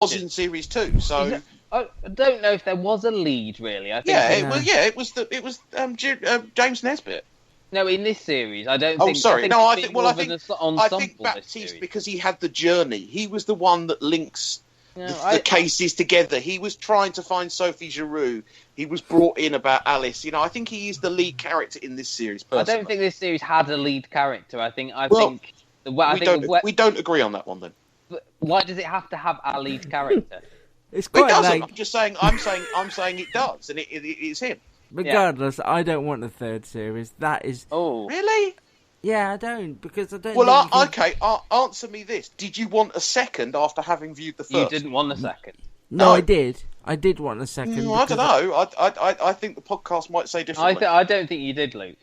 was in series 2. So I don't know if there was a lead really. I think it was James Nesbitt. No, in this series, I don't think. Sorry. I think ensemble Baptiste, because he had the journey. He was the one that links the cases together. He was trying to find Sophie Giroux. He was brought in about Alice. I think he is the lead character in this series. Personally. I don't think this series had a lead character. I think we don't agree on that one then. Why does it have to have a lead character? It's quite I'm just saying. I'm saying it does, and it's him. Regardless, I don't want a third series. That is. Oh, really? Yeah, I don't, because I don't. Well, okay. Answer me this: did you want a second after having viewed the first? You didn't want a second. No, I did. I did want a second. I don't know. I think the podcast might say differently. I don't think you did, Luke.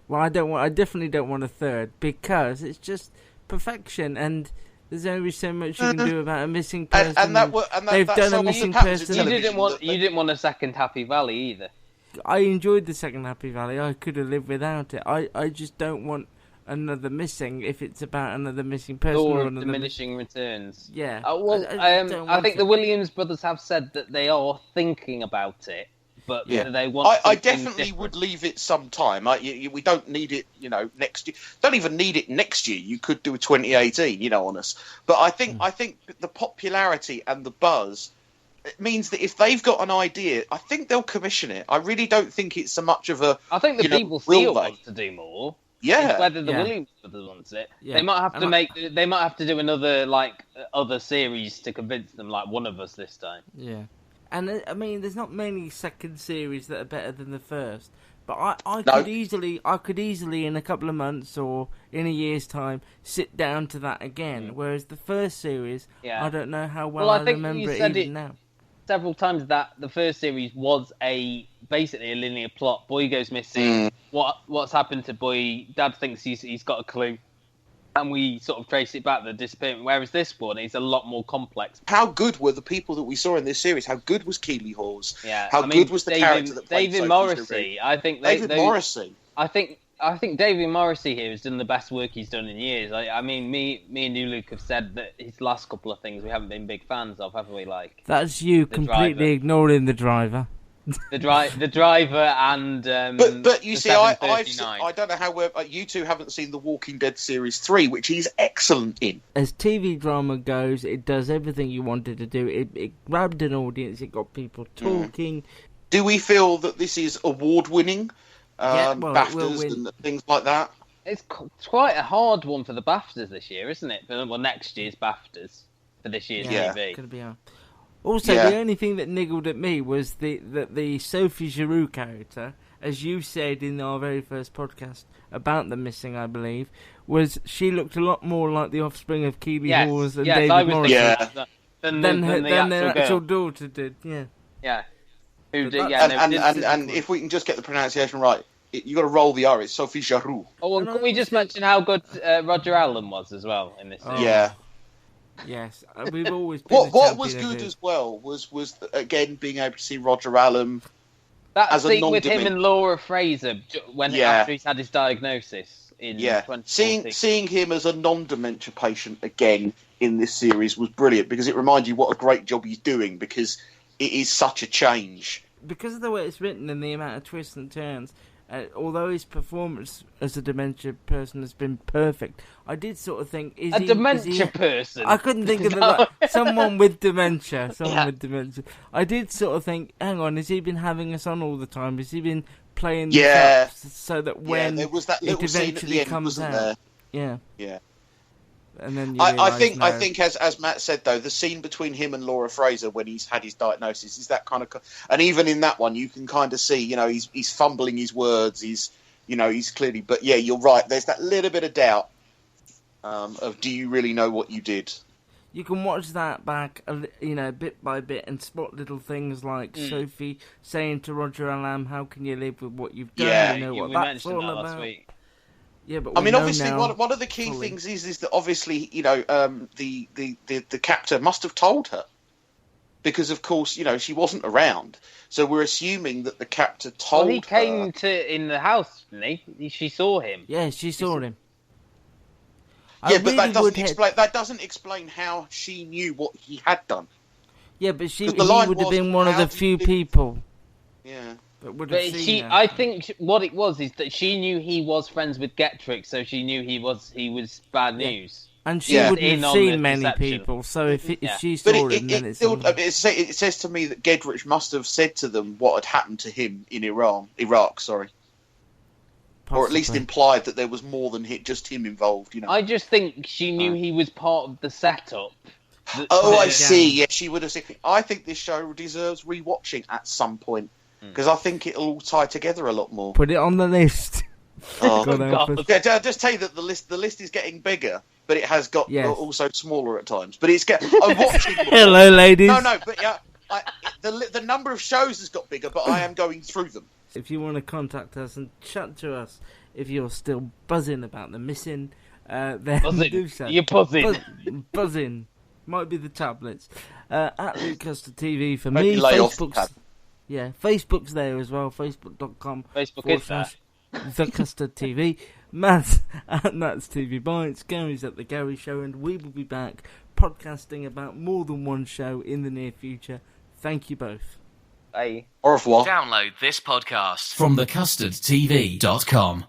Well, I definitely don't want a third, because it's just perfection, and there's only so much you can do about a missing person. They've done a missing person. You didn't want a second Happy Valley either. I enjoyed the second Happy Valley. I could have lived without it. I just don't want another missing if it's about another missing person or diminishing returns. Yeah. I think the Williams brothers have said that they are thinking about it, but they want. I definitely would leave it some time. We don't need it, next year. Don't even need it next year. You could do a 2018, on us. But I think the popularity and the buzz. It means that if they've got an idea, I think they'll commission it. I really don't think it's so much of a. I think the people still want to do more. Yeah. It's whether the Williams brothers wants it. Yeah. They might have to They might have to do another other series to convince them, like One of Us this time. Yeah. And I mean, there's not many second series that are better than the first. But I could easily in a couple of months or in a year's time sit down to that again. Whereas the first series, I don't know how well I remember it even now. Several times that the first series was basically a linear plot. Boy goes missing. What's happened to Boy? Dad thinks he's got a clue, and we sort of trace it back the disappearance. Whereas this one is a lot more complex. How good were the people that we saw in this series? How good was Keeley Hawes? Yeah, How good was the character that played David Morrissey? I think Morrissey. I think David Morrissey here has done the best work he's done in years. I mean, me and you, Luke, have said that his last couple of things we haven't been big fans of, haven't we? Like that's you completely ignoring the driver. The driver and but you see, I don't know how you two haven't seen the Walking Dead series 3, which he's excellent in. As TV drama goes, it does everything you wanted to do. It grabbed an audience. It got people talking. Do we feel that this is award-winning? BAFTAs and things like that. It's quite a hard one for the BAFTAs this year, isn't it? Well, next year's BAFTAs for this year's TV. Could be hard. Also, the only thing that niggled at me was the Sophie Giroux character, as you said in our very first podcast about the missing, I believe, was she looked a lot more like the offspring of Keeley Hawes and David Morrissey than their actual daughter did. Yeah. Yeah. And if we can just get the pronunciation right, you got to roll the R. It's Sophie Giroux. Oh, and can we just mention how good Roger Allen was as well in this? Yeah. Yes, we've always been. What was good as well was again being able to see Roger Allen. That scene with him and Laura Fraser after he's had his diagnosis in 2014. Seeing him as a non-dementia patient again in this series was brilliant because it reminded you what a great job he's doing because it is such a change. Because of the way it's written and the amount of twists and turns, although his performance as a dementia person has been perfect, I did sort of think, is he dementia person? I couldn't think of someone with dementia. With dementia. I did sort of think, hang on, has he been having us on all the time? Has he been playing this up so that when there was that little it eventually scene at the end, comes out? There? Yeah. And then I think as Matt said though, the scene between him and Laura Fraser when he's had his diagnosis is that kind of, and even in that one you can kind of see, he's fumbling his words, he's clearly, but yeah, you're right. There's that little bit of doubt of do you really know what you did? You can watch that back, bit by bit, and spot little things like Sophie saying to Roger Allam, "How can you live with what you've done?" Yeah, you know what that's all about. Last week. Yeah, but obviously, one of the key things is that obviously, the captor must have told her, because of course, she wasn't around. So we're assuming that the captor told her. He came in the house, didn't he? She saw him. Yeah, she saw him. Yeah, but that doesn't explain how she knew what he had done. Yeah, but he would have been one of the few people. Yeah. I think what it was is that she knew he was friends with Getrick, so she knew he was bad news. And she wouldn't have seen many people, so if she saw him, then it's... It says to me that Gedrich must have said to them what had happened to him in Iraq. Possibly. Or at least implied that there was more than just him involved, you know. I just think she knew he was part of the setup. I see. Yeah, she would have seen. I think this show deserves rewatching at some point, because I think it'll all tie together a lot more. Put it on the list. God. Yeah, I'll just tell you that the list is getting bigger, but it has got also smaller at times. But I'm watching. Hello, ladies. No, but the number of shows has got bigger, but I am going through them. If you want to contact us and chat to us, if you're still buzzing about the missing, then do so. You're buzzing. Buzzing. Might be the tablets. At Luke Custard TV for Maybe me. Facebook's there as well. Facebook.com. Facebook is that. The Custard TV. Matt at Nat's TV Bites. Gary's at The Gary Show. And we will be back podcasting about more than one show in the near future. Thank you both. Bye. Au revoir. Download this podcast from thecustardtv.com.